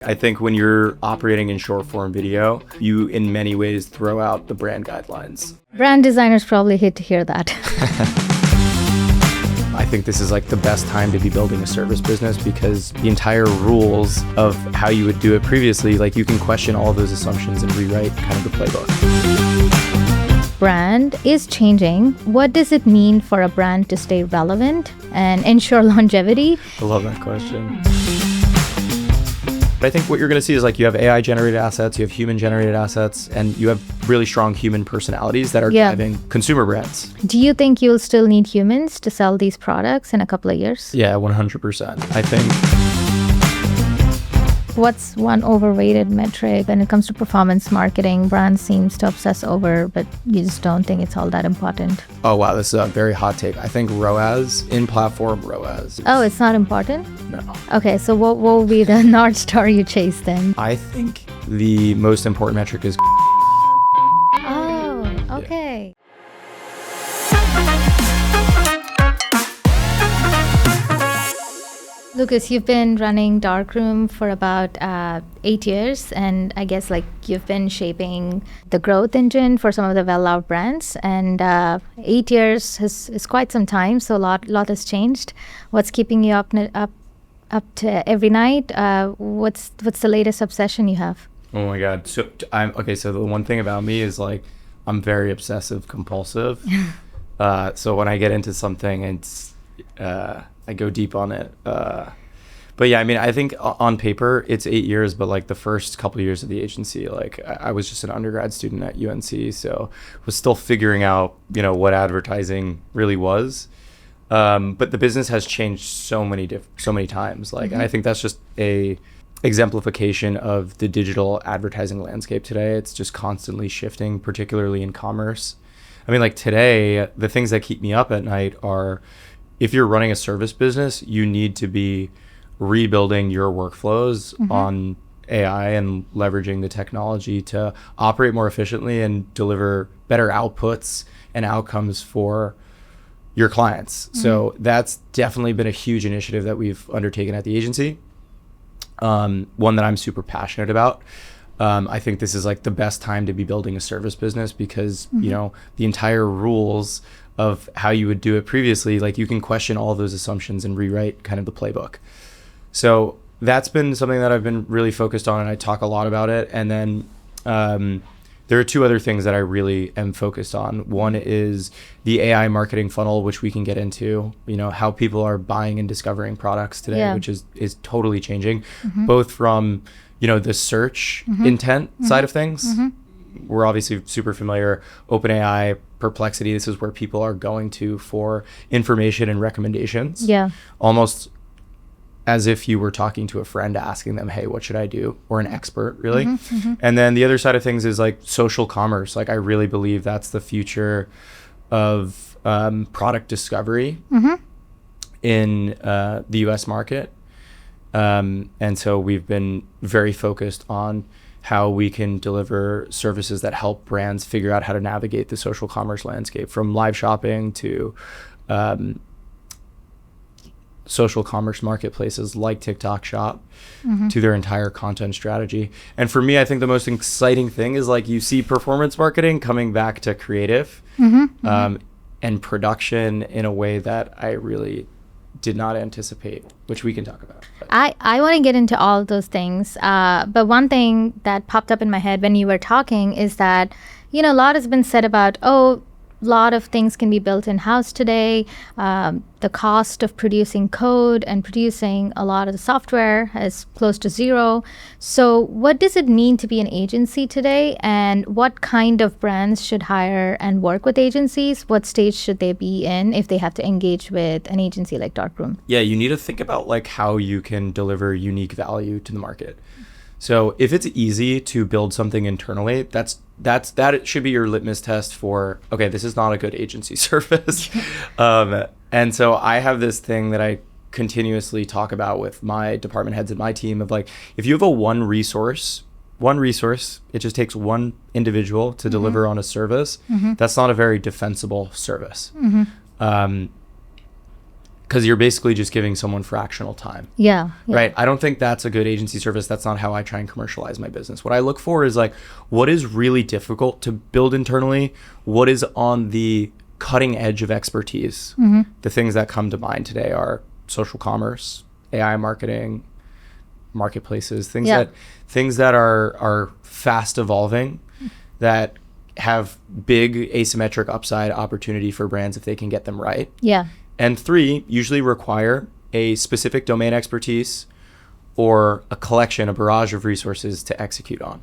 I think when you're operating in short form video, you in many ways throw out the brand guidelines. Brand designers probably hate to hear that. I think this is like the best time to be building a service business because the entire rules of how you would do it previously, like you can question all of those assumptions and rewrite kind of the playbook. Brand is changing. What does it mean for a brand to stay relevant and ensure longevity? I love that question. I think what you're going to see is like you have AI generated assets, you have human generated assets, and you have really strong human personalities that are driving consumer brands. Do you think you'll still need humans to sell these products in a couple of years? Yeah, 100%. I think. What's one overrated metric when it comes to performance marketing? Brands seems to obsess over, but you just don't think it's all that important. Oh, wow. This is a very hot take. I think RoAS, in-platform RoAS. Oh, it's not important? No. Okay, so what will be the North Star you chase then? I think the most important metric is Oh, okay. Lucas, you've been running Darkroom for about 8 years, and I guess like you've been shaping the growth engine for some of the well-loved brands. And 8 years is quite some time, so a lot has changed. What's keeping you up to every night? What's the latest obsession you have? Oh my God. So so the one thing about me is like I'm very obsessive compulsive. So when I get into something, it's I go deep on it. But yeah, I mean, I think on paper it's 8 years, but like the first couple of years of the agency, like I was just an undergrad student at UNC, so was still figuring out, what advertising really was. But the business has changed so many times. Like, and I think that's just a exemplification of the digital advertising landscape today. It's just constantly shifting, particularly in commerce. I mean, like today, the things that keep me up at night are, if you're running a service business, you need to be rebuilding your workflows on AI and leveraging the technology to operate more efficiently and deliver better outputs and outcomes for your clients. So that's definitely been a huge initiative that we've undertaken at the agency. One that I'm super passionate about. I think this is like the best time to be building a service business because, the entire rules of how you would do it previously, like you can question all of those assumptions and rewrite kind of the playbook. So that's been something that I've been really focused on, and I talk a lot about it. And then there are two other things that I really am focused on. One is the AI marketing funnel, which we can get into, how people are buying and discovering products today, which is totally changing, both from, the search intent side of things. We're obviously super familiar, OpenAI, Perplexity, this is where people are going to for information and recommendations. Yeah. Almost as if you were talking to a friend asking them, hey, what should I do? Or an expert, really. And then the other side of things is like social commerce. Like I really believe that's the future of product discovery in the US market. And so we've been very focused on how we can deliver services that help brands figure out how to navigate the social commerce landscape, from live shopping to social commerce marketplaces like TikTok Shop to their entire content strategy. And for me, I think the most exciting thing is like you see performance marketing coming back to creative and production in a way that I really did not anticipate, which we can talk about. I want to get into all of those things. But one thing that popped up in my head when you were talking is that, a lot has been said about, a lot of things can be built in-house today. The cost of producing code and producing a lot of the software is close to zero. So what does it mean to be an agency today? And what kind of brands should hire and work with agencies? What stage should they be in if they have to engage with an agency like Darkroom? Yeah, you need to think about like how you can deliver unique value to the market. So if it's easy to build something internally, that should be your litmus test for, okay, this is not a good agency service. And so I have this thing that I continuously talk about with my department heads and my team of like, if you have one resource, it just takes one individual to deliver on a service. That's not a very defensible service. because you're basically just giving someone fractional time. Yeah. Right. I don't think that's a good agency service. That's not how I try and commercialize my business. What I look for is like, what is really difficult to build internally? What is on the cutting edge of expertise? The things that come to mind today are social commerce, AI marketing, marketplaces, things that are fast evolving, that have big asymmetric upside opportunity for brands if they can get them right. Yeah. And 3, usually require a specific domain expertise or a barrage of resources to execute on.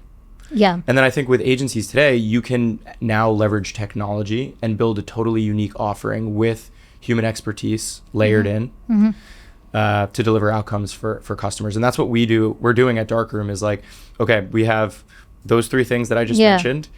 Yeah. And then I think with agencies today, you can now leverage technology and build a totally unique offering with human expertise layered in to deliver outcomes for customers. And that's what we're doing at Darkroom is like, okay, we have those 3 things that I just mentioned.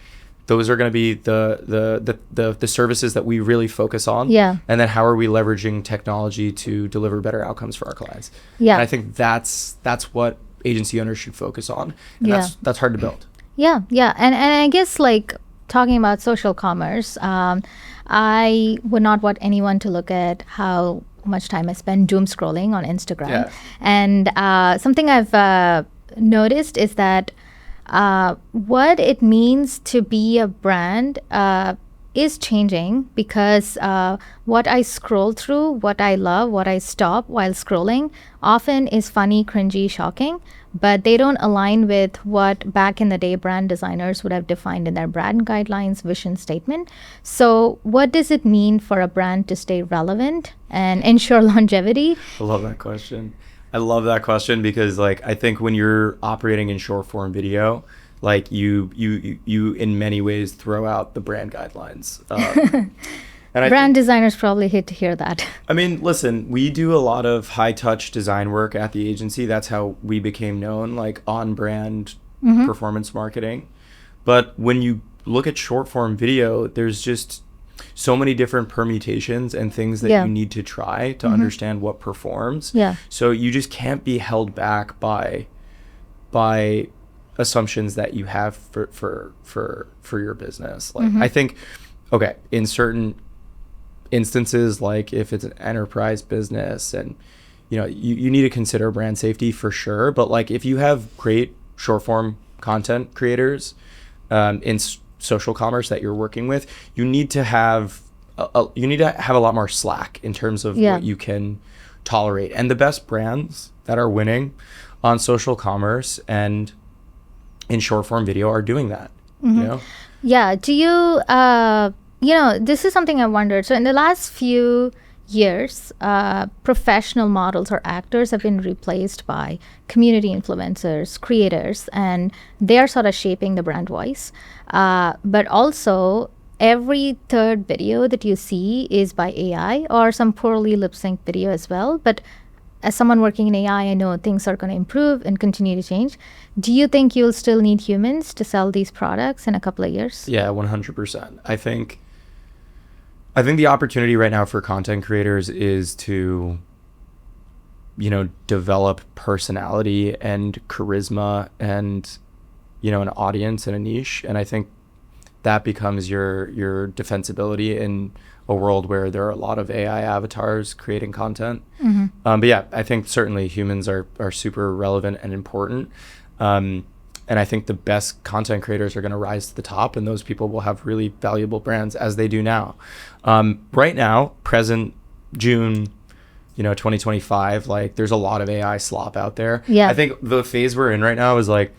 Those are going to be the services that we really focus on. Yeah. And then how are we leveraging technology to deliver better outcomes for our clients? Yeah. And I think that's what agency owners should focus on. And that's hard to build. Yeah. Yeah. And I guess like talking about social commerce, I would not want anyone to look at how much time I spend doom scrolling on Instagram. Yeah. And something I've noticed is that what it means to be a brand is changing, because what I scroll through, what I love, what I stop while scrolling often is funny, cringy, shocking, but they don't align with what back in the day brand designers would have defined in their brand guidelines, vision statement. So what does it mean for a brand to stay relevant and ensure longevity? I love that question. I love that question because like I think when you're operating in short form video, like you in many ways throw out the brand guidelines. And brand designers probably hate to hear that. I mean, listen, we do a lot of high touch design work at the agency. That's how we became known, like on brand performance marketing. But when you look at short form video, there's just so many different permutations and things that you need to try to understand what performs. Yeah. So you just can't be held back by assumptions that you have for your business. Like I think, okay, in certain instances, like if it's an enterprise business and you need to consider brand safety for sure. But like if you have great short form content creators in social commerce that you're working with, you need to have a lot more slack in terms of what you can tolerate. And the best brands that are winning on social commerce and in short form video are doing that. Yeah. Do you this is something I wondered. So in the last few years, professional models or actors have been replaced by community influencers, creators, and they are sort of shaping the brand voice. But also, every third video that you see is by AI or some poorly lip-synced video as well. But as someone working in AI, I know things are going to improve and continue to change. Do you think you'll still need humans to sell these products in a couple of years? Yeah, 100%. I think the opportunity right now for content creators is to, develop personality and charisma and, an audience and a niche. And I think that becomes your defensibility in a world where there are a lot of AI avatars creating content. But yeah, I think certainly humans are super relevant and important. And I think the best content creators are going to rise to the top, and those people will have really valuable brands as they do now. Right now, present June, 2025, like there's a lot of AI slop out there. Yeah. I think the phase we're in right now is like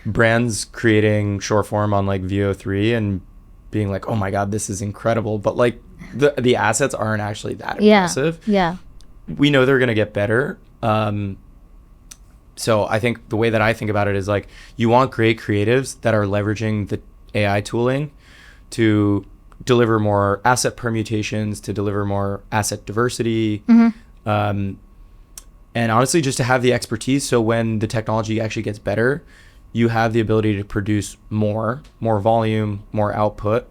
brands creating short form on like VO3 and being like, oh my God, this is incredible. But like the assets aren't actually that impressive. Yeah. We know they're going to get better. So I think the way that I think about it is like, you want great creatives that are leveraging the AI tooling to deliver more asset permutations, to deliver more asset diversity. And honestly, just to have the expertise. So when the technology actually gets better, you have the ability to produce more volume, more output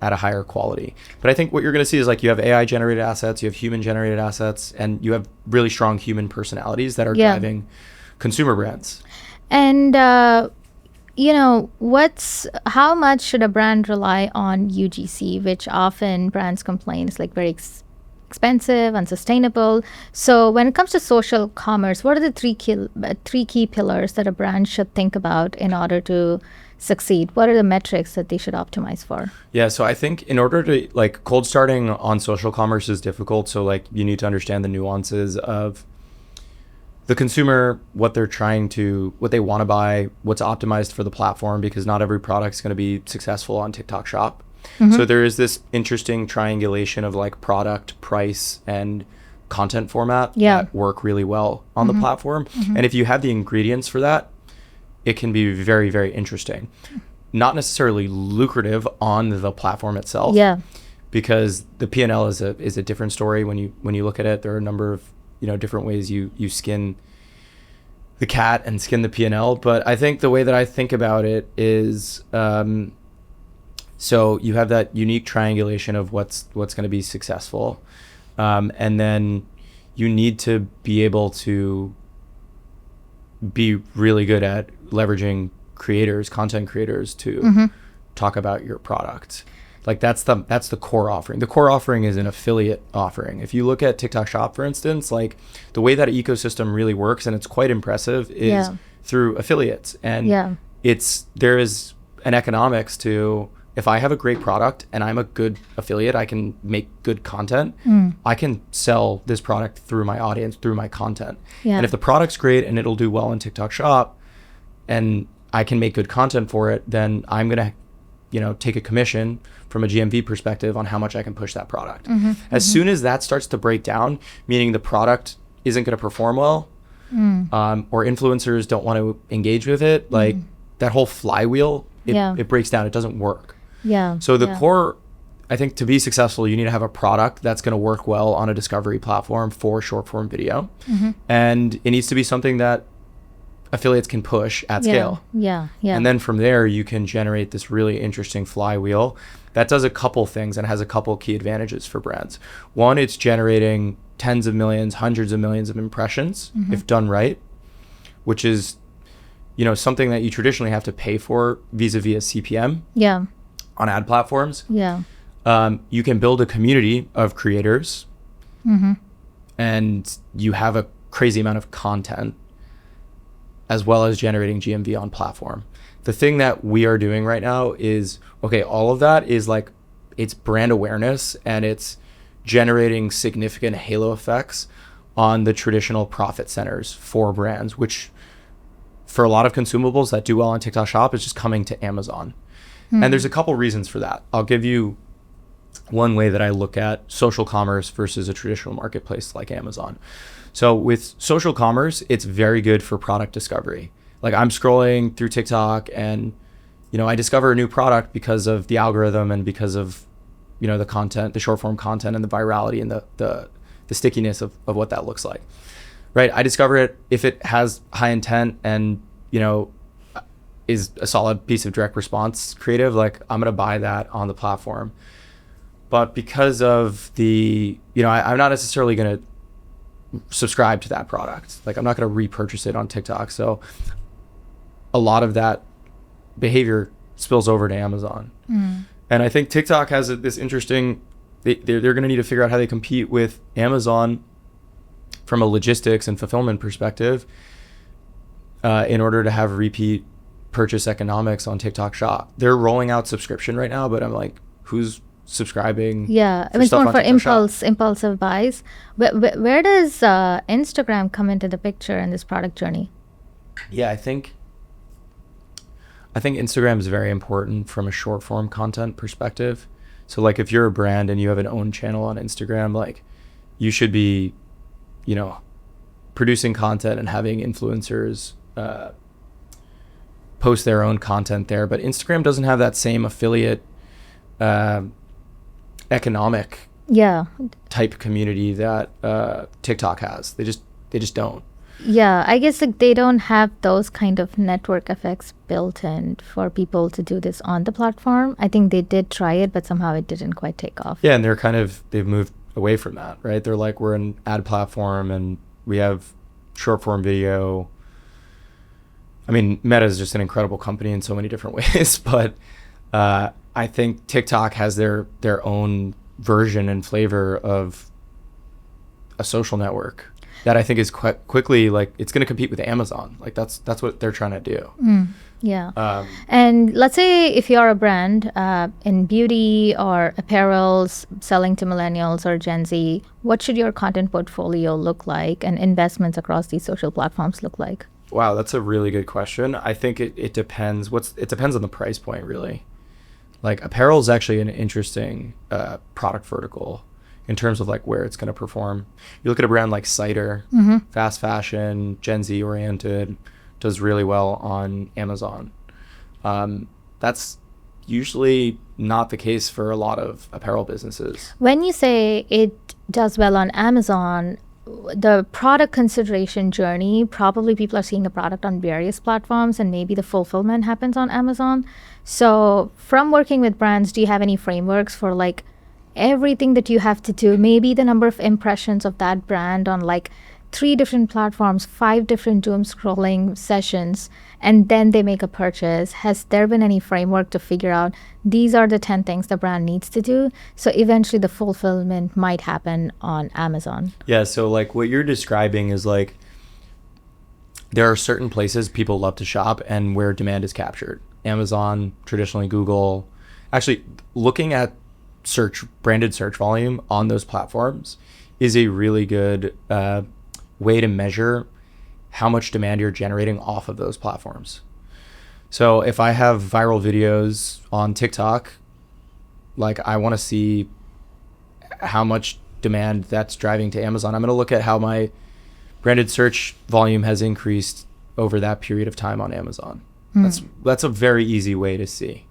at a higher quality. But I think what you're going to see is like you have AI generated assets, you have human generated assets, and you have really strong human personalities that are driving consumer brands. And how much should a brand rely on UGC, which often brands complain is like very expensive, unsustainable. So when it comes to social commerce, what are the three key pillars that a brand should think about in order to succeed? What are the metrics that they should optimize for? Yeah, so I think in order to, like, cold starting on social commerce is difficult. So like you need to understand the nuances of the consumer, what they want to buy, what's optimized for the platform, because not every product is going to be successful on TikTok Shop. So there is this interesting triangulation of like product, price, and content format that work really well on the platform. And if you have the ingredients for that, it can be very, very interesting. Not necessarily lucrative on the platform itself. Yeah. Because the P&L is a different story when you look at it. There are a number of different ways you skin the cat and skin the P&L. But I think the way that I think about it is, so you have that unique triangulation of what's going to be successful, and then you need to be able to be really good at leveraging content creators to talk about your product. Like that's the core offering. The core offering is an affiliate offering. If you look at TikTok Shop, for instance, like the way that ecosystem really works, and it's quite impressive, is through affiliates. And there is an economics to, if I have a great product and I'm a good affiliate, I can make good content. I can sell this product through my audience, through my content. And if the product's great and it'll do well in TikTok Shop and I can make good content for it, then I'm going to, take a commission from a GMV perspective on how much I can push that product. As soon as that starts to break down, meaning the product isn't going to perform well, or influencers don't want to engage with it, like that whole flywheel, it breaks down. It doesn't work. So the core, I think, to be successful, you need to have a product that's going to work well on a discovery platform for short form video. And it needs to be something that affiliates can push at scale. And then from there, you can generate this really interesting flywheel that does a couple things and has a couple key advantages for brands. One, it's generating tens of millions, hundreds of millions of impressions, if done right, which is, something that you traditionally have to pay for vis-a-vis a CPM. On ad platforms. You can build a community of creators, and you have a crazy amount of content, as well as generating GMV on platform. The thing that we are doing right now is, all of that is like, it's brand awareness and it's generating significant halo effects on the traditional profit centers for brands, which for a lot of consumables that do well on TikTok Shop is just coming to Amazon. And there's a couple reasons for that. I'll give you one way that I look at social commerce versus a traditional marketplace like Amazon. So with social commerce, it's very good for product discovery. Like I'm scrolling through TikTok and, I discover a new product because of the algorithm and because of, the content, the short form content and the virality and the stickiness of what that looks like, right? I discover it if it has high intent and, is a solid piece of direct response creative, like I'm going to buy that on the platform. But because of the, I'm not necessarily going to subscribe to that product. Like I'm not going to repurchase it on TikTok. So a lot of that behavior spills over to Amazon. And I think TikTok has this interesting, they're going to need to figure out how they compete with Amazon from a logistics and fulfillment perspective in order to have repeat purchase economics on TikTok Shop. They're rolling out subscription right now, but I'm like, who's subscribing? It's more for impulsive buys. Where does Instagram come into the picture in this product journey? I think Instagram is very important from a short form content perspective. So like if you're a brand and you have an own channel on Instagram, like you should be, producing content and having influencers post their own content there. But Instagram doesn't have that same affiliate economic type community that TikTok has. They just don't. I guess like they don't have those kind of network effects built in for people to do this on the platform. I think they did try it, but somehow it didn't quite take off. And they've moved away from that, right? They're like, we're an ad platform and we have short form video. I mean, Meta is just an incredible company in so many different ways, but I think TikTok has their own version and flavor of a social network that I think is quickly like it's going to compete with Amazon. Like that's what they're trying to do. Yeah. And let's say if you're a brand in beauty or apparels selling to millennials or Gen Z, what should your content portfolio look like and investments across these social platforms look like? Wow, that's a really good question. I think it depends. It depends on the price point, really. Like apparel is actually an interesting product vertical in terms of like where it's going to perform. You look at a brand like Cider, fast fashion, Gen Z oriented, does really well on Amazon. That's usually not the case for a lot of apparel businesses. When you say it does well on Amazon, the product consideration journey, probably people are seeing the product on various platforms and maybe the fulfillment happens on Amazon. So from working with brands, do you have any frameworks for like everything that you have to do, maybe the number of impressions of that brand on like 3 different platforms, 5 different doom scrolling sessions, and then they make a purchase? Has there been any framework to figure out these are the 10 things the brand needs to do? So eventually the fulfillment might happen on Amazon. Yeah, so like what you're describing is like there are certain places people love to shop and where demand is captured. Amazon, traditionally Google. Actually, looking at branded search volume on those platforms is a really good way to measure how much demand you're generating off of those platforms. So if I have viral videos on TikTok, like I want to see how much demand that's driving to Amazon. I'm going to look at how my branded search volume has increased over that period of time on Amazon. That's a very easy way to see.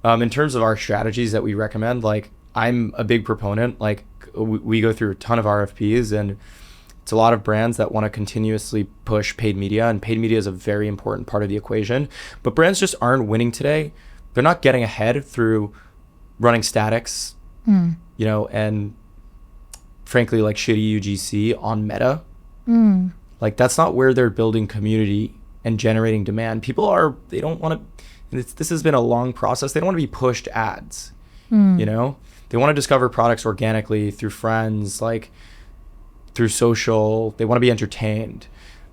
In terms of our strategies that we recommend, like I'm a big proponent, like we go through a ton of RFPs and it's a lot of brands that want to continuously push paid media, and paid media is a very important part of the equation. But brands just aren't winning today. They're not getting ahead through running statics, and frankly, like shitty UGC on Meta. Like that's not where they're building community and generating demand. They don't want to, this has been a long process. They don't want to be pushed ads, They want to discover products organically through friends, like through social. They want to be entertained.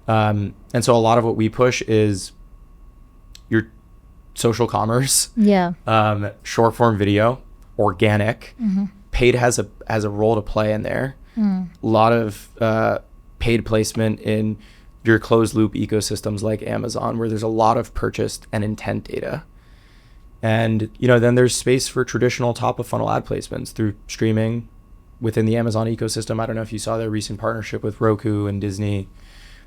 And so a lot of what we push is your social commerce, short form video, organic. Paid has a role to play in there. A lot of paid placement in your closed loop ecosystems like Amazon, where there's a lot of purchased and intent data. And then there's space for traditional top of funnel ad placements through streaming within the Amazon ecosystem. I don't know if you saw their recent partnership with Roku and Disney,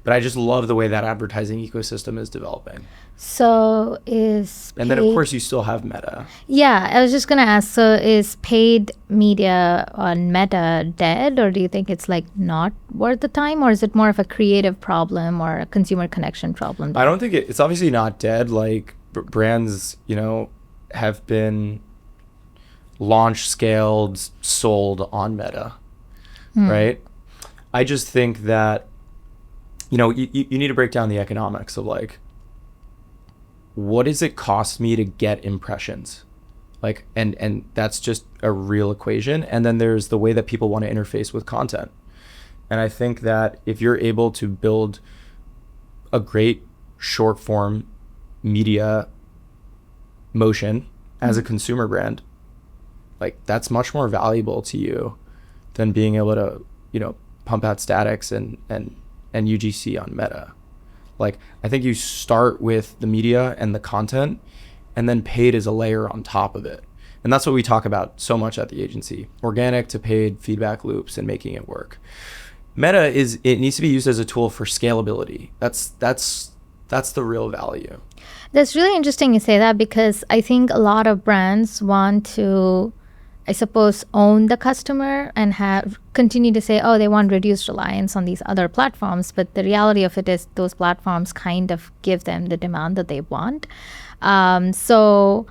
but I just love the way that advertising ecosystem is developing. So and then of course you still have Meta. Yeah, I was just gonna ask, so is paid media on Meta dead, or do you think it's like not worth the time, or is it more of a creative problem or a consumer connection problem? I don't think it's obviously not dead. Like brands, have been launched, scaled, sold on Meta, right? I just think that, you need to break down the economics of like, what does it cost me to get impressions? Like, and that's just a real equation. And then there's the way that people want to interface with content. And I think that if you're able to build a great short form media motion as a consumer brand, like that's much more valuable to you than being able to, pump out statics and UGC on Meta. Like, I think you start with the media and the content, and then paid is a layer on top of it. And that's what we talk about so much at the agency. Organic to paid feedback loops and making it work. Meta it needs to be used as a tool for scalability. That's the real value. That's really interesting you say that, because I think a lot of brands want to, I suppose, own the customer and continue to say, they want reduced reliance on these other platforms. But the reality of it is those platforms kind of give them the demand that they want. So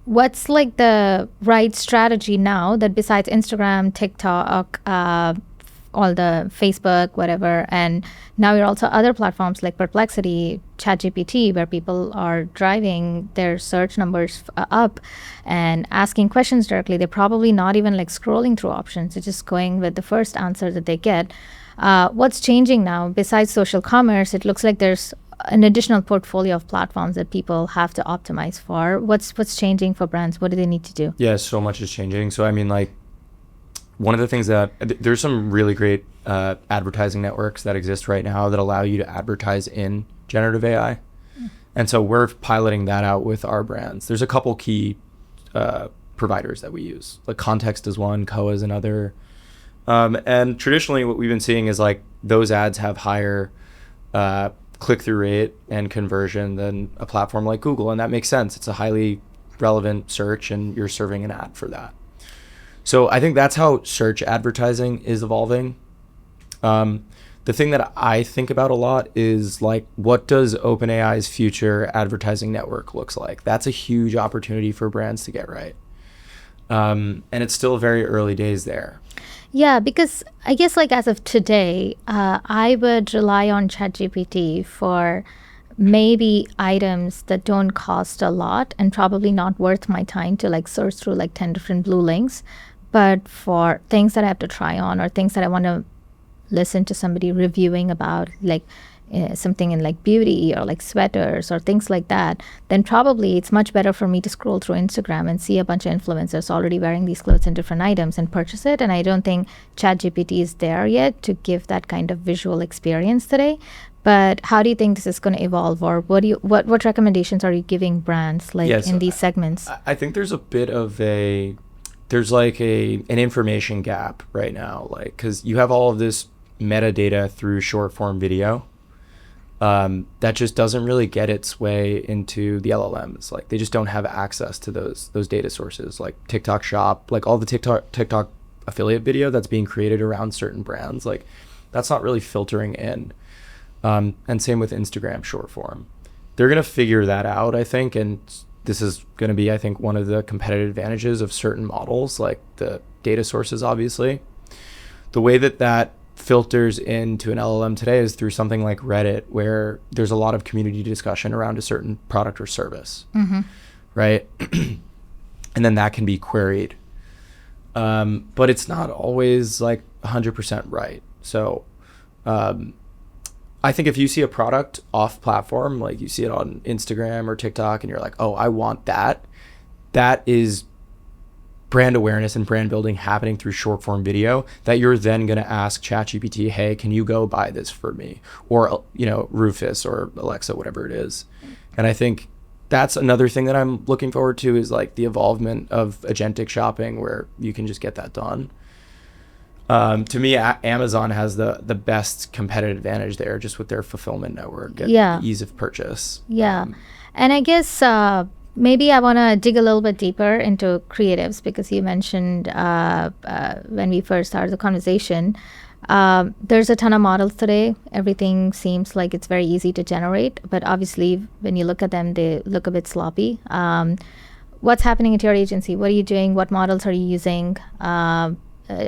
what's like the right strategy now that besides Instagram, TikTok, all the Facebook, whatever. And now you're also other platforms like Perplexity, ChatGPT, where people are driving their search numbers up and asking questions directly. They're probably not even like scrolling through options. They're just going with the first answer that they get. What's changing now, besides social commerce, it looks like there's an additional portfolio of platforms that people have to optimize for. What's changing for brands? What do they need to do? Yeah, so much is changing. So I mean, like, one of the things that there's some really great advertising networks that exist right now that allow you to advertise in generative AI. And so we're piloting that out with our brands. There's a couple key providers that we use. Like Context is one, Koa is another. And traditionally what we've been seeing is like those ads have higher click-through rate and conversion than a platform like Google. And that makes sense. It's a highly relevant search and you're serving an ad for that. So I think that's how search advertising is evolving. The thing that I think about a lot is like, what does OpenAI's future advertising network looks like? That's a huge opportunity for brands to get right. And it's still very early days there. Yeah, because I guess like as of today, I would rely on ChatGPT for maybe items that don't cost a lot and probably not worth my time to like search through like 10 different blue links. But for things that I have to try on or things that I want to listen to somebody reviewing about, like something in like beauty or like sweaters or things like that, then probably it's much better for me to scroll through Instagram and see a bunch of influencers already wearing these clothes and different items and purchase it. And I don't think ChatGPT is there yet to give that kind of visual experience today. But how do you think this is going to evolve, or what recommendations are you giving brands like in these segments? I think there's a bit of there's like an information gap right now, like, because you have all of this metadata through short form video that just doesn't really get its way into the LLMs. Like, they just don't have access to those data sources, like TikTok Shop, like all the TikTok affiliate video that's being created around certain brands. Like, that's not really filtering in. And same with Instagram short form. They're gonna figure that out, I think, and this is going to be, I think, one of the competitive advantages of certain models, like the data sources, obviously. The way that filters into an LLM today is through something like Reddit, where there's a lot of community discussion around a certain product or service, right? And then that can be queried. But it's not always like 100% right. So I think if you see a product off platform, like you see it on Instagram or TikTok and you're like, oh, I want that, that is brand awareness and brand building happening through short form video that you're then going to ask ChatGPT, hey, can you go buy this for me? Or, Rufus or Alexa, whatever it is. And I think that's another thing that I'm looking forward to is like the involvement of agentic shopping where you can just get that done. To me, Amazon has the best competitive advantage there, just with their fulfillment network and ease of purchase. Yeah. And I guess maybe I want to dig a little bit deeper into creatives, because you mentioned when we first started the conversation, there's a ton of models today. Everything seems like it's very easy to generate, but obviously when you look at them, they look a bit sloppy. What's happening at your agency? What are you doing? What models are you using?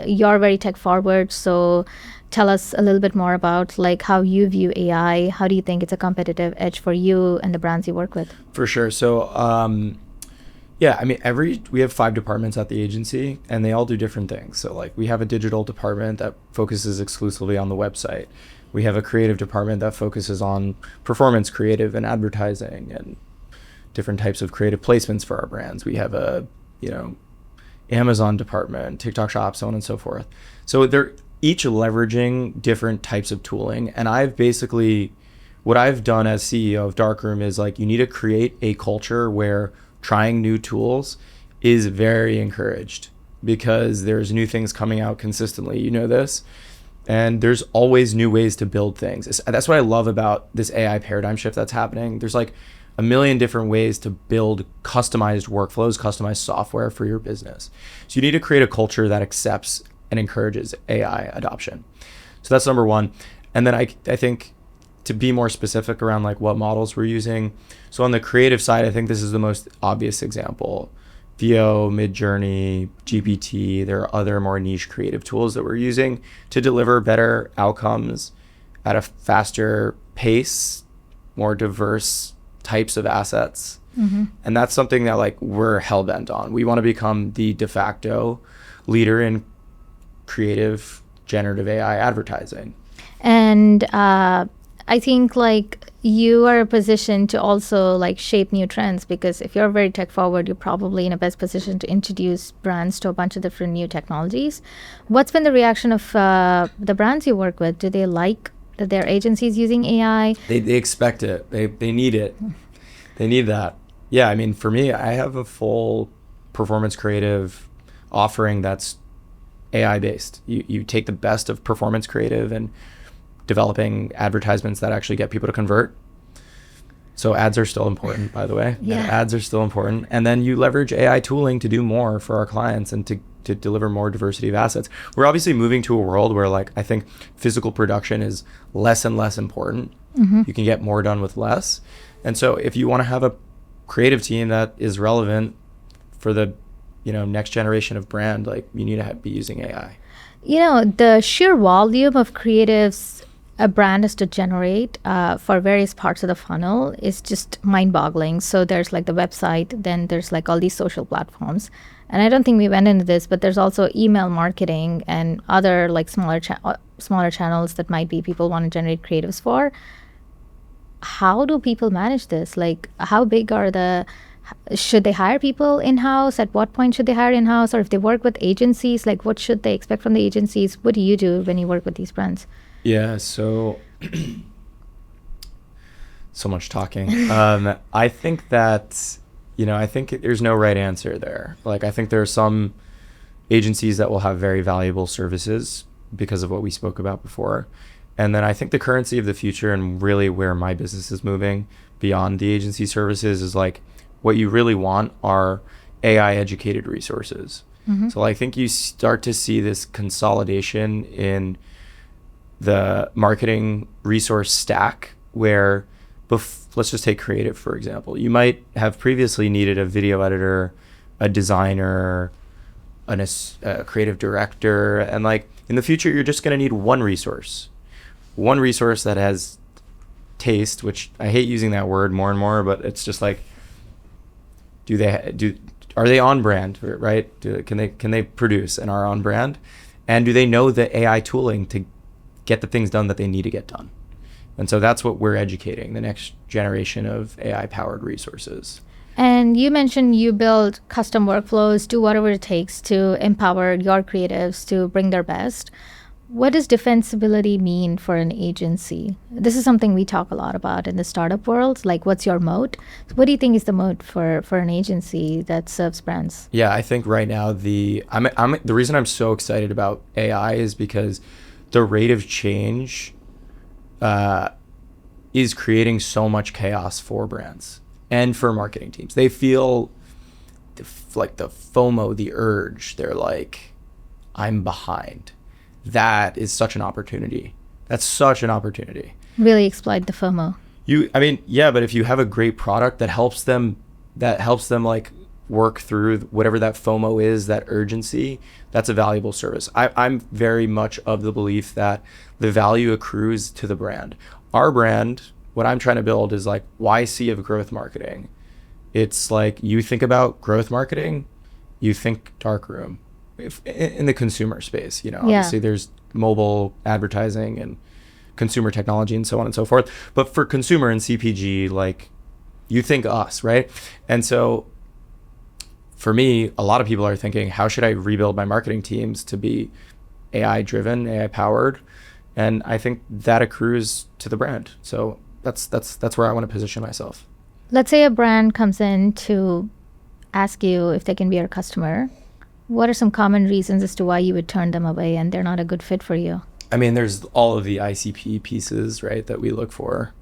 You're very tech forward, so tell us a little bit more about like how you view AI. How do you think it's a competitive edge for you and the brands you work with? For sure. So I mean, we have 5 departments at the agency and they all do different things. So like we have a digital department that focuses exclusively on the website. We have a creative department that focuses on performance creative and advertising and different types of creative placements for our brands. We have a Amazon department, TikTok Shop, so on and so forth. So they're each leveraging different types of tooling. And what I've done as CEO of Darkroom is like, you need to create a culture where trying new tools is very encouraged, because there's new things coming out consistently, this, and there's always new ways to build things. That's what I love about this AI paradigm shift that's happening. There's like a million different ways to build customized workflows, customized software for your business. So you need to create a culture that accepts and encourages AI adoption. So that's number one. And then I think to be more specific around like what models we're using. So on the creative side, I think this is the most obvious example. VO, Midjourney, GPT. There are other more niche creative tools that we're using to deliver better outcomes at a faster pace, more diverse types of assets. And that's something that like we're hell-bent on. We want to become the de facto leader in creative generative AI advertising. And I think like you are in a position to also like shape new trends, because if you're very tech forward, you're probably in a best position to introduce brands to a bunch of different new technologies. What's been the reaction of the brands you work with? Do they like that their agencies using AI? They expect it. They need it. They need that. Yeah, I mean, for me, I have a full performance creative offering that's AI based. You take the best of performance creative and developing advertisements that actually get people to convert. So ads are still important, by the way. Yeah. Ads are still important. And then you leverage AI tooling to do more for our clients and to deliver more diversity of assets. We're obviously moving to a world where like I think physical production is less and less important. You can get more done with less. And so if you want to have a creative team that is relevant for the next generation of brand, like you need to be using AI. The sheer volume of creatives a brand has to generate for various parts of the funnel is just mind-boggling. So there's like the website, then there's like all these social platforms. And I don't think we went into this, but there's also email marketing and other like smaller channels that might be people want to generate creatives for. How do people manage this? Like how big are should they hire people in-house? At what point should they hire in-house? Or if they work with agencies, like what should they expect from the agencies? What do you do when you work with these brands? Yeah, so much talking. I think that, I think there's no right answer there. Like, I think there are some agencies that will have very valuable services because of what we spoke about before. And then I think the currency of the future and really where my business is moving beyond the agency services is like, what you really want are AI educated resources. So I think you start to see this consolidation in the marketing resource stack where let's just take creative, for example. You might have previously needed a video editor, a designer, a creative director. And like in the future, you're just going to need one resource that has taste, which I hate using that word more and more, but it's just like, are they on brand, right? Can they produce and are on brand? And do they know the AI tooling to get the things done that they need to get done? And so that's what we're educating the next generation of AI powered resources. And you mentioned you build custom workflows, do whatever it takes to empower your creatives to bring their best. What does defensibility mean for an agency? This is something we talk a lot about in the startup world. Like, what's your moat? So what do you think is the moat for an agency that serves brands? Yeah, I think right now the reason I'm so excited about AI is because the rate of change is creating so much chaos for brands and for marketing teams. They feel like the FOMO, the urge. They're like, I'm behind. That is such an opportunity. That's such an opportunity. Really exploit the FOMO. But if you have a great product that helps them like work through whatever that FOMO is, that urgency, that's a valuable service. I'm very much of the belief that the value accrues to the brand. Our brand, what I'm trying to build is like YC of growth marketing. It's like you think about growth marketing, you think Darkroom. In the consumer space, obviously there's mobile advertising and consumer technology and so on and so forth. But for consumer and CPG, like you think us, right? And so for me, a lot of people are thinking, how should I rebuild my marketing teams to be AI driven, AI powered? And I think that accrues to the brand. So that's where I want to position myself. Let's say a brand comes in to ask you if they can be your customer. What are some common reasons as to why you would turn them away and they're not a good fit for you? I mean, there's all of the ICP pieces, right, that we look for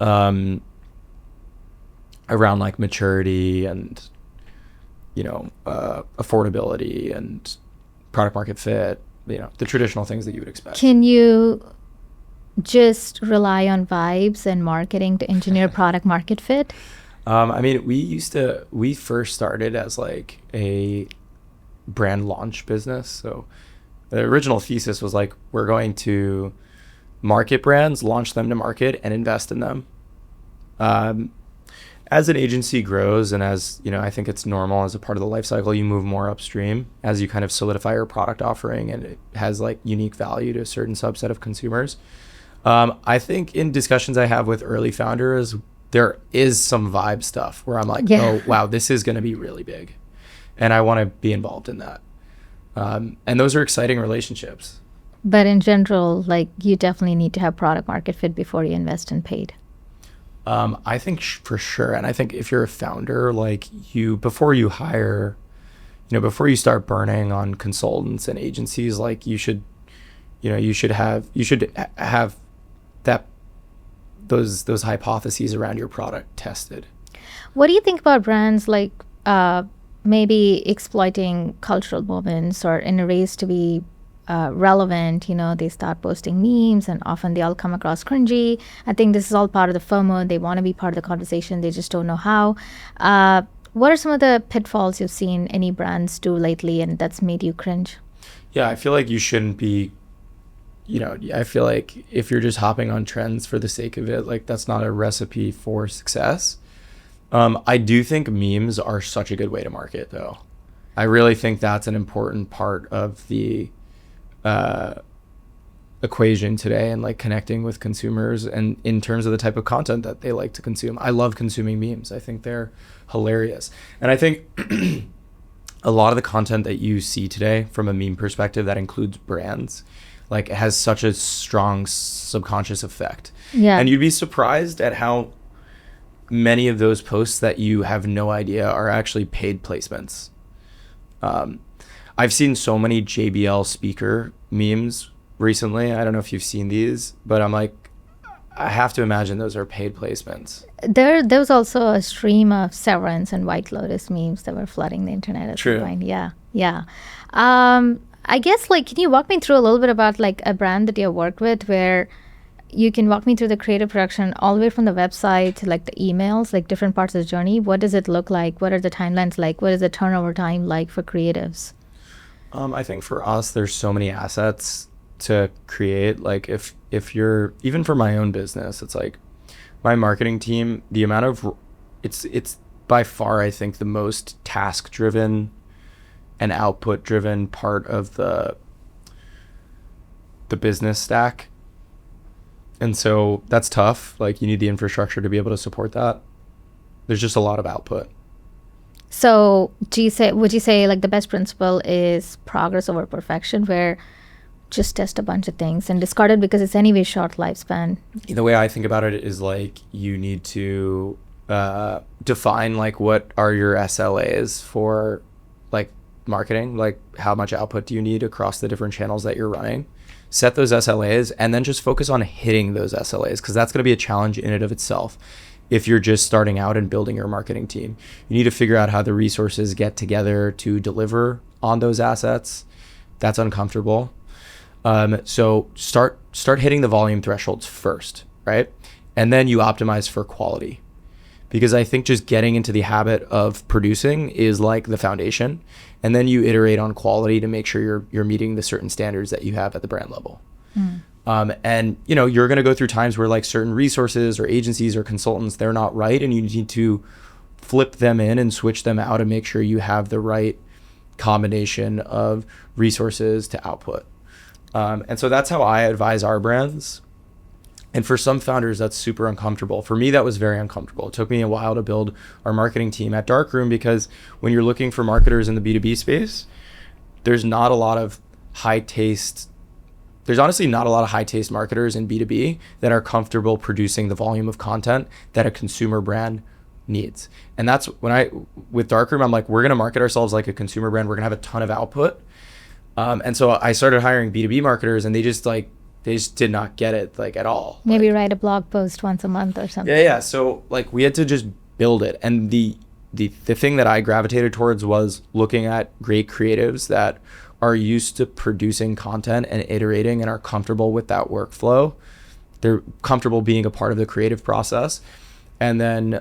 around like maturity and, affordability and product market fit, the traditional things that you would expect. Can you just rely on vibes and marketing to engineer product market fit? I mean, we first started as like a brand launch business. So the original thesis was like, we're going to market brands, launch them to market, and invest in them. As an agency grows, and as you know, I think it's normal as a part of the life cycle, you move more upstream as you kind of solidify your product offering and it has like unique value to a certain subset of consumers. I think in discussions I have with early founders, there is some vibe stuff where I'm like, oh, wow, this is going to be really big. And I want to be involved in that. And those are exciting relationships. But in general, like you definitely need to have product market fit before you invest in paid. I think for sure. And I think if you're a founder, like before you hire, before you start burning on consultants and agencies, like you should have that those hypotheses around your product tested. What do you think about brands like maybe exploiting cultural moments or in a race to be relevant? They start posting memes and often they all come across cringy. I think this is all part of the FOMO. They want to be part of the conversation. They just don't know how. What are some of the pitfalls you've seen any brands do lately and that's made you cringe? Yeah, I feel like you shouldn't be, I feel like if you're just hopping on trends for the sake of it, like that's not a recipe for success. I do think memes are such a good way to market though. I really think that's an important part of the equation today and like connecting with consumers and in terms of the type of content that they like to consume. I love consuming memes. I think they're hilarious. And I think a lot of the content that you see today from a meme perspective that includes brands, like it has such a strong subconscious effect. Yeah. And you'd be surprised at how many of those posts that you have no idea are actually paid placements. I've seen so many JBL speaker memes recently. I don't know if you've seen these, but I'm like, I have to imagine those are paid placements. There was also a stream of Severance and White Lotus memes that were flooding the internet at some point. Yeah. I guess, like, can you walk me through a little bit about like a brand that you worked with where you can walk me through the creative production all the way from the website to like the emails, like different parts of the journey? What does it look like? What are the timelines like? What is the turnover time like for creatives? I think for us, there's so many assets to create. Like if you're, even for my own business, it's like my marketing team, the amount of, it's by far, I think, the most task driven and output driven part of the business stack. And so that's tough. Like you need the infrastructure to be able to support that. There's just a lot of output. So would you say like the best principle is progress over perfection, where just test a bunch of things and discard it because it's anyway short lifespan? The way I think about it is like you need to define like what are your SLAs for like marketing, like how much output do you need across the different channels that you're running. Set those SLAs and then just focus on hitting those SLAs, because that's going to be a challenge in and of itself. If you're just starting out and building your marketing team, you need to figure out how the resources get together to deliver on those assets. That's uncomfortable. So start hitting the volume thresholds first, right? And then you optimize for quality, because I think just getting into the habit of producing is like the foundation. And then you iterate on quality to make sure you're meeting the certain standards that you have at the brand level. And you're going to go through times where like certain resources or agencies or consultants, they're not right, and you need to flip them in and switch them out and make sure you have the right combination of resources to output. And so that's how I advise our brands. And for some founders, that's super uncomfortable. For me, that was very uncomfortable. It took me a while to build our marketing team at Darkroom, because when you're looking for marketers in the B2B space, there's not a lot of high taste. There's honestly not a lot of high taste marketers in B2B that are comfortable producing the volume of content that a consumer brand needs. And that's when with Darkroom, I'm like, we're going to market ourselves like a consumer brand. We're going to have a ton of output. And so I started hiring B2B marketers, and they just did not get it like at all. Maybe write a blog post once a month or something. Yeah. So like we had to just build it. And the thing that I gravitated towards was looking at great creatives that are used to producing content and iterating and are comfortable with that workflow. They're comfortable being a part of the creative process. And then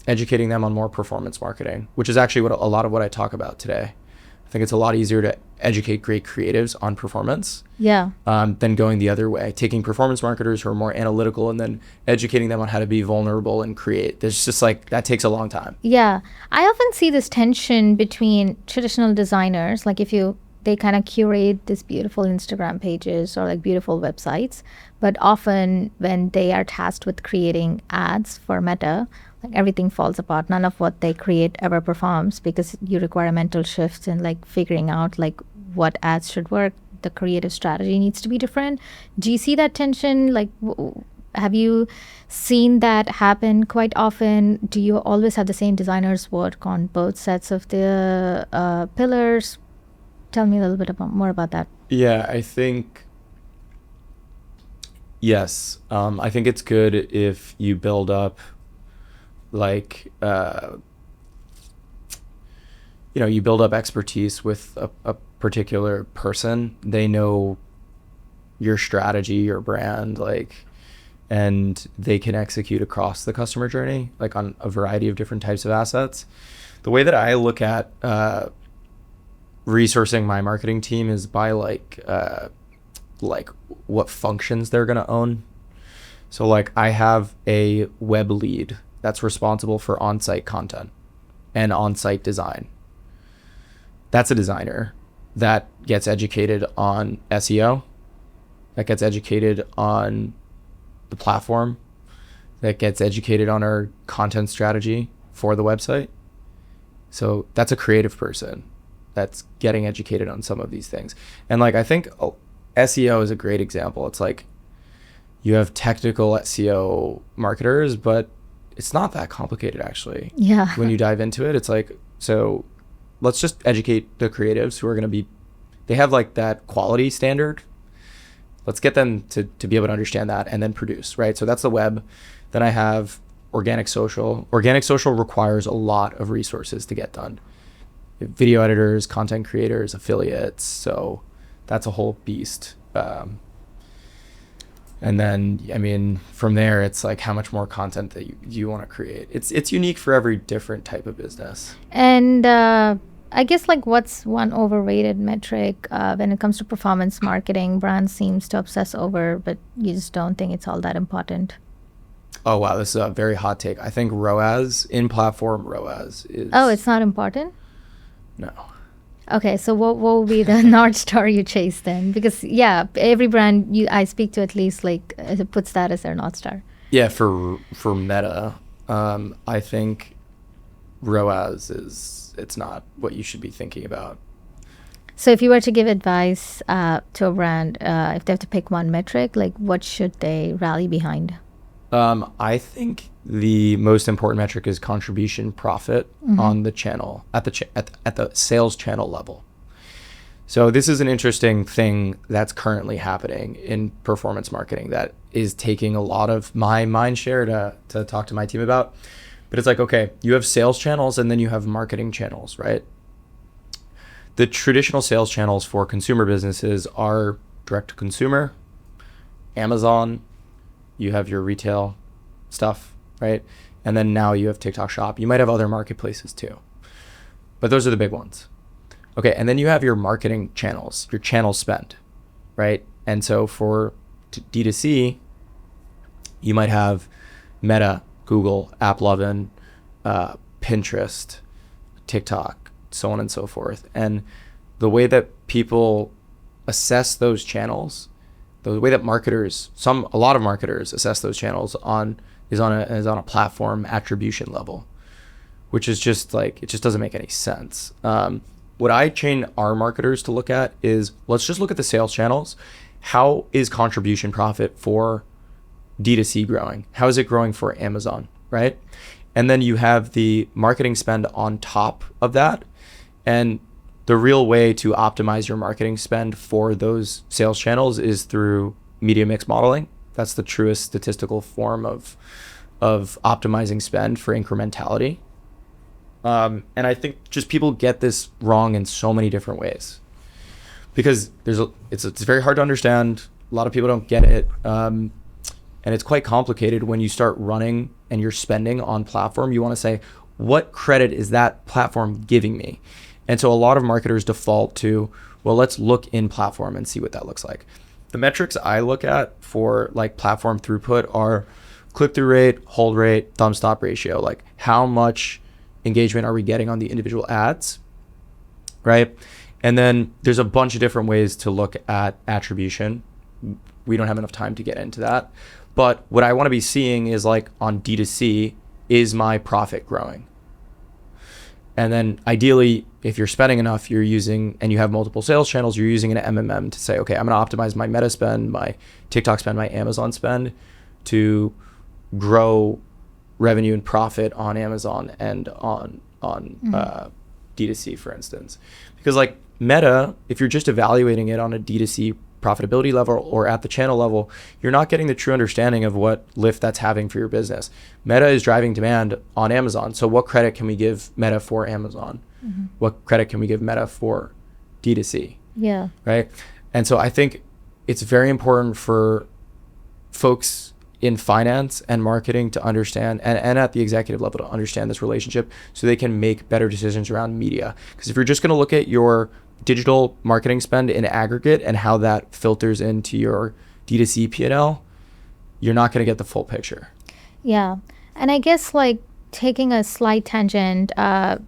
educating them on more performance marketing, which is actually what a lot of what I talk about today. I think it's a lot easier to educate great creatives on performance than going the other way, taking performance marketers who are more analytical and then educating them on how to be vulnerable and create. There's just like, that takes a long time. Yeah. I often see this tension between traditional designers, like they kind of curate these beautiful Instagram pages or like beautiful websites, but often when they are tasked with creating ads for Meta, like everything falls apart. None of what they create ever performs because you require a mental shift and like figuring out like what ads should work. The creative strategy needs to be different. Do you see that tension? Like, have you seen that happen quite often? Do you always have the same designers work on both sets of the pillars? Tell me a little bit more about that. Yeah, I think, yes. I think it's good if you build up like, you build up expertise with a particular person. They know your strategy, your brand, like, and they can execute across the customer journey, like on a variety of different types of assets. The way that I look at resourcing my marketing team is by like what functions they're going to own. So like I have a web lead that's responsible for on-site content and on-site design. That's a designer that gets educated on SEO, that gets educated on the platform, that gets educated on our content strategy for the website. So that's a creative person that's getting educated on some of these things. And like, I think SEO is a great example. It's like you have technical SEO marketers, but it's not that complicated actually. Yeah. When you dive into it, it's like, so let's just educate the creatives who are going to be, they have like that quality standard. Let's get them to be able to understand that and then produce, right? So that's the web. Then I have organic social. Organic social requires a lot of resources to get done. Video editors, content creators, affiliates. So that's a whole beast. And then, I mean, from there, it's like how much more content that you want to create. It's unique for every different type of business. And I guess like what's one overrated metric when it comes to performance marketing? Brands seems to obsess over, but you just don't think it's all that important. Oh, wow. This is a very hot take. I think RoAS, in-platform RoAS is... Oh, it's not important? No. Okay, so what will be the North Star you chase then? Because, yeah, every brand I speak to at least like puts that as their North Star. Yeah, for Meta, I think RoAS it's not what you should be thinking about. So if you were to give advice to a brand, if they have to pick one metric, like what should they rally behind? I think the most important metric is contribution profit on the channel, at the sales channel level. So this is an interesting thing that's currently happening in performance marketing that is taking a lot of my mind share to talk to my team about. But it's like, okay, you have sales channels and then you have marketing channels, right? The traditional sales channels for consumer businesses are direct to consumer, Amazon, you have your retail stuff, right? And then now you have TikTok Shop. You might have other marketplaces too, but those are the big ones. Okay, and then you have your marketing channels, your channel spend, right? And so for D2C, you might have Meta, Google, AppLovin, Pinterest, TikTok, so on and so forth. And the way that people assess those channels, the way that a lot of marketers assess those channels is on a platform attribution level, which is just like, it just doesn't make any sense. What I train our marketers to look at is, let's just look at the sales channels. How is contribution profit for D2C growing? How is it growing for Amazon, right? And then you have the marketing spend on top of that. And the real way to optimize your marketing spend for those sales channels is through media mix modeling. That's the truest statistical form of optimizing spend for incrementality. And I think just people get this wrong in so many different ways because it's very hard to understand. A lot of people don't get it. And it's quite complicated when you start running and you're spending on platform. You want to say, what credit is that platform giving me? And so a lot of marketers default to, well, let's look in platform and see what that looks like. The metrics I look at for like platform throughput are click-through rate, hold rate, thumb stop ratio. Like how much engagement are we getting on the individual ads, right? And then there's a bunch of different ways to look at attribution. We don't have enough time to get into that. But what I want to be seeing is like on D2C, is my profit growing? And then ideally, if you're spending enough, you're using, and you have multiple sales channels, you're using an MMM to say, okay, I'm going to optimize my Meta spend, my TikTok spend, my Amazon spend to grow revenue and profit on Amazon and on D2C, for instance. Because like Meta, if you're just evaluating it on a D2C profitability level or at the channel level, you're not getting the true understanding of what lift that's having for your business. Meta is driving demand on Amazon. So what credit can we give Meta for Amazon? Mm-hmm. What credit can we give Meta for D2C? Yeah. Right. And so I think it's very important for folks in finance and marketing to understand, and at the executive level to understand this relationship so they can make better decisions around media. Because if you're just going to look at your digital marketing spend in aggregate and how that filters into your D2C P&L, you're not going to get the full picture. Yeah. And I guess like taking a slight tangent,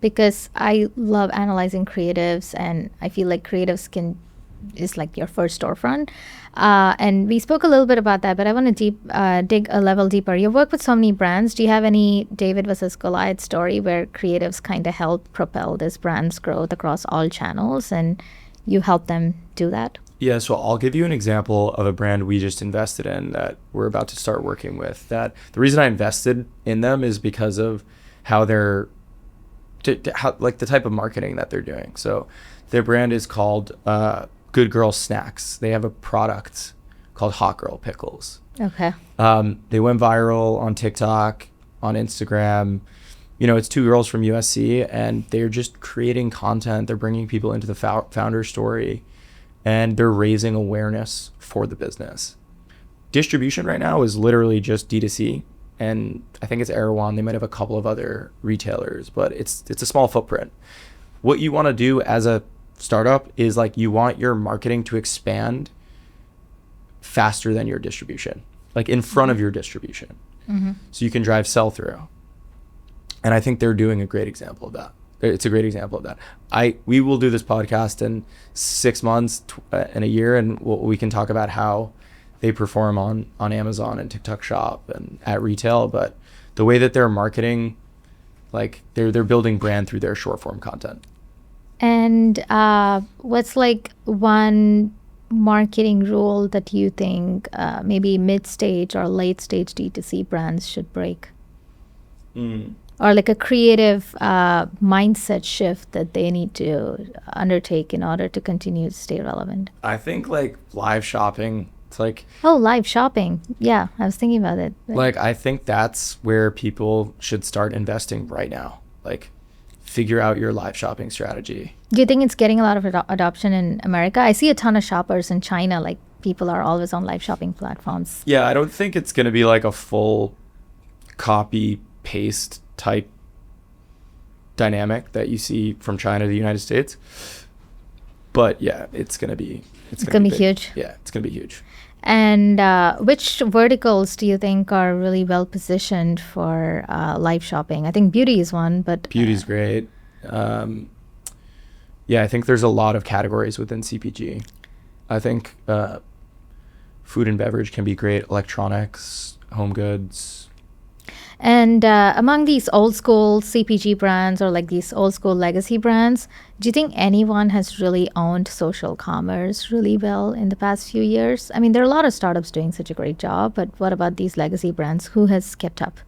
because I love analyzing creatives and I feel like creatives is like your first storefront. And we spoke a little bit about that, but I want to dig a level deeper. You work with so many brands. Do you have any David versus Goliath story where creatives kind of help propel this brand's growth across all channels and you help them do that? Yeah, so I'll give you an example of a brand we just invested in that we're about to start working with. That the reason I invested in them is because of how they're, like the type of marketing that they're doing. So their brand is called Good Girl Snacks. They have a product called Hot Girl Pickles. Okay. They went viral on TikTok, on Instagram. You know, it's two girls from USC, and they're just creating content. They're bringing people into the founder story, and they're raising awareness for the business. Distribution right now is literally just D2C, and I think it's Erewhon. They might have a couple of other retailers, but it's a small footprint. What you want to do as a startup is like you want your marketing to expand faster than your distribution, like in front of your distribution, so you can drive sell-through. And I think they're doing a great example of that. It's a great example of that. We will do this podcast in 6 months in a year, and we can talk about how they perform on Amazon and TikTok Shop and at retail. But the way that they're marketing, like they're building brand through their short form content. And what's like one marketing rule that you think maybe mid-stage or late-stage D2C brands should break? Or like a creative mindset shift that they need to undertake in order to continue to stay relevant? I think like live shopping, it's like... Oh, live shopping. Yeah, I was thinking about it. Like, I think that's where people should start investing right now. Like, figure out your live shopping strategy. Do you think it's getting a lot of adoption in America? I see a ton of shoppers in China, like people are always on live shopping platforms. Yeah, I don't think it's going to be like a full copy paste type dynamic that you see from China to the United States. But yeah, it's going to be huge. Yeah, it's going to be huge. And which verticals do you think are really well positioned for live shopping? I think beauty is one, but... Beauty's great. Yeah, I think there's a lot of categories within CPG. I think food and beverage can be great, electronics, home goods. And among these old school CPG brands or like these old school legacy brands, do you think anyone has really owned social commerce really well in the past few years? I mean, there are a lot of startups doing such a great job, but what about these legacy brands? Who has kept up?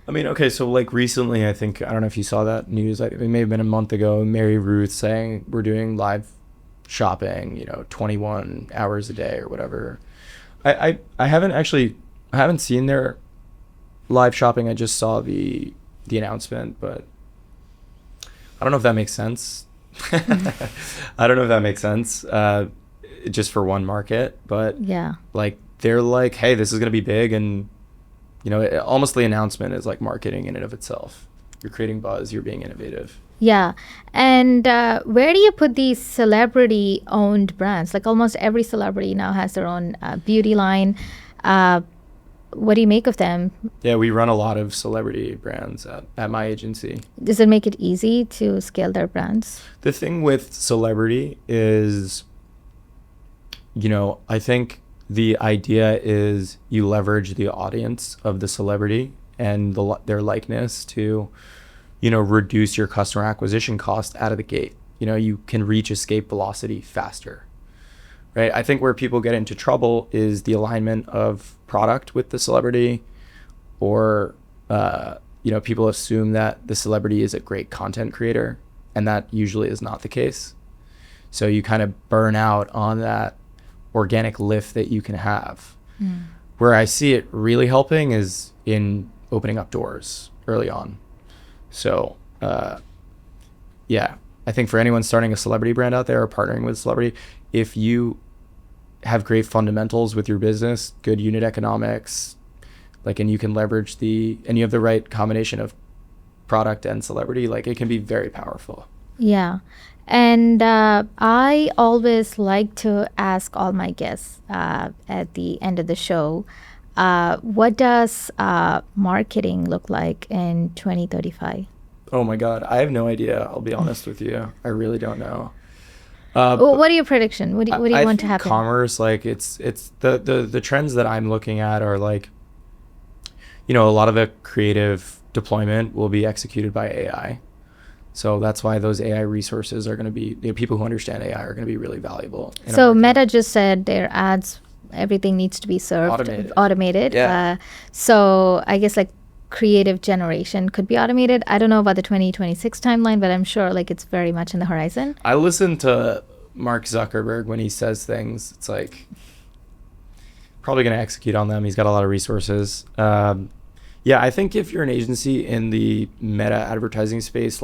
I mean, okay, so like recently, I think, I don't know if you saw that news, it may have been a month ago, Mary Ruth saying we're doing live shopping, 21 hours a day or whatever. I haven't seen their live shopping. I just saw the announcement, but I don't know if that makes sense. I don't know if that makes sense just for one market, but yeah, like they're like, hey, this is going to be big. And, almost the announcement is like marketing in and of itself. You're creating buzz, you're being innovative. Yeah. And where do you put these celebrity owned brands? Like almost every celebrity now has their own beauty line. What do you make of them? Yeah, we run a lot of celebrity brands at my agency. Does it make it easy to scale their brands? The thing with celebrity is, I think the idea is you leverage the audience of the celebrity and their likeness to, reduce your customer acquisition cost out of the gate. You can reach escape velocity faster, right? I think where people get into trouble is the alignment of product with the celebrity, or, people assume that the celebrity is a great content creator, and that usually is not the case. So you kind of burn out on that organic lift that you can have. Where I see it really helping is in opening up doors early on. So, I think for anyone starting a celebrity brand out there or partnering with a celebrity, if you have great fundamentals with your business, good unit economics, and you can leverage and you have the right combination of product and celebrity, it can be very powerful. Yeah. And I always like to ask all my guests at the end of the show, what does marketing look like in 2035? Oh my God, I have no idea. I'll be honest with you. I really don't know. What are your predictions? What do you want to happen? Commerce, it's the trends that I'm looking at are a lot of the creative deployment will be executed by AI. So that's why those AI resources are going to be, people who understand AI are going to be really valuable. So Meta just said their ads, everything needs to be served automated. Yeah. So I guess creative generation could be automated. I don't know about the 2026 timeline, but I'm sure it's very much in the horizon. I listen to Mark Zuckerberg when he says things. It's probably going to execute on them. He's got a lot of resources. I think if you're an agency in the meta advertising space,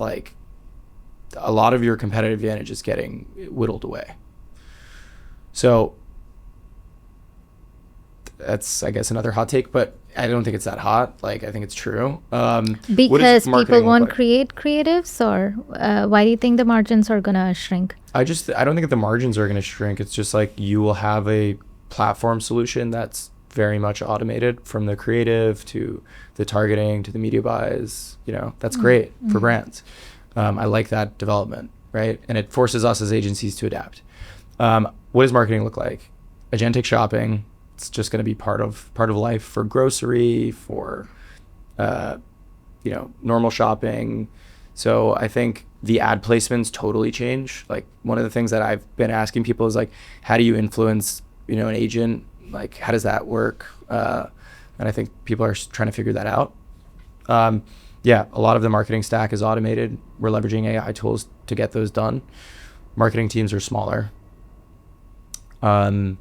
a lot of your competitive advantage is getting whittled away. So that's, I guess, another hot take, but I don't think it's that hot. I think it's true. Because people won't create creatives, or why do you think the margins are going to shrink? I don't think the margins are going to shrink. It's just you will have a platform solution that's very much automated, from the creative to the targeting to the media buys. That's great for brands. I like that development, right? And it forces us as agencies to adapt. What does marketing look like? Agentic shopping. It's just going to be part of life for grocery, for normal shopping. So I think the ad placements totally change. One of the things that I've been asking people is how do you influence an agent? How does that work? And I think people are trying to figure that out. A lot of the marketing stack is automated. We're leveraging AI tools to get those done. Marketing teams are smaller. And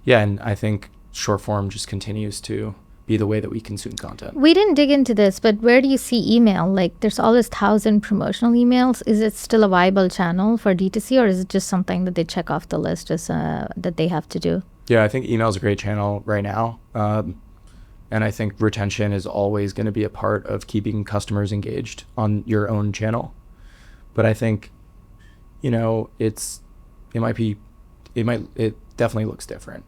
I think short form just continues to be the way that we consume content. We didn't dig into this, but where do you see email? There's always 1,000 promotional emails. Is it still a viable channel for D2C, or is it just something that they check off the list as that they have to do? Yeah, I think email is a great channel right now. And I think retention is always going to be a part of keeping customers engaged on your own channel. But I think, it definitely looks different.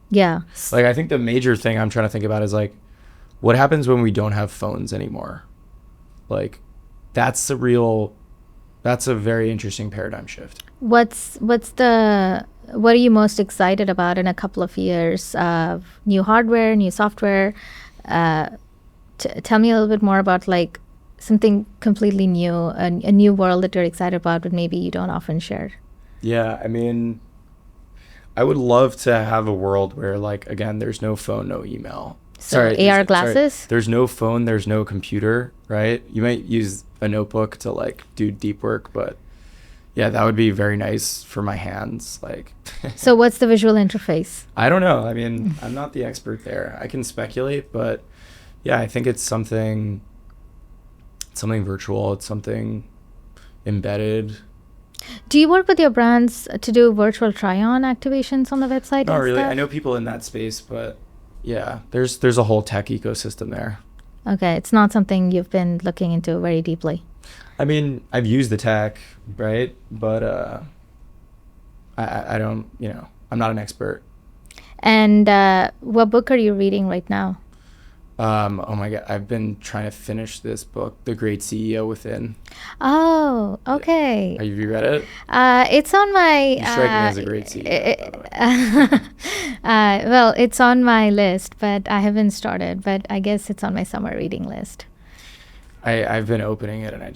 Yeah. I think the major thing I'm trying to think about is what happens when we don't have phones anymore? That's a very interesting paradigm shift. What are you most excited about in a couple of years? New hardware, new software. Tell me a little bit more about something completely new, a new world that you're excited about, but maybe you don't often share. Yeah, I mean, I would love to have a world where, again, there's no phone, no email. So AR glasses? There's no phone, there's no computer, right? You might use a notebook to do deep work, but yeah, that would be very nice for my hands. So what's the visual interface? I don't know. I mean, I'm not the expert there. I can speculate, but yeah, I think it's something virtual. It's something embedded. Do you work with your brands to do virtual try-on activations on the website? Not and really. stuff? I know people in that space, but yeah, there's a whole tech ecosystem there. Okay, it's not something you've been looking into very deeply. I mean, I've used the tech, right? But I don't, I'm not an expert. And what book are you reading right now? Oh my God, I've been trying to finish this book, The Great CEO Within. Oh, okay. Have you read it? It's on my. You strike me as a great CEO, by the way. Well, it's on my list, but I haven't started. But I guess it's on my summer reading list. I've been opening it and I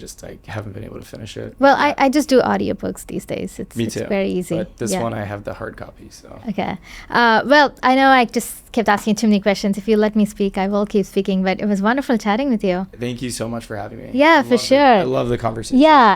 haven't been able to finish it. Well, I just do audiobooks these days. Me too. It's very easy. But this one I have the hard copy, so. Okay. Well, I know I just kept asking too many questions. If you let me speak, I will keep speaking. But it was wonderful chatting with you. Thank you so much for having me. Yeah, for sure. I love the conversation. Yeah.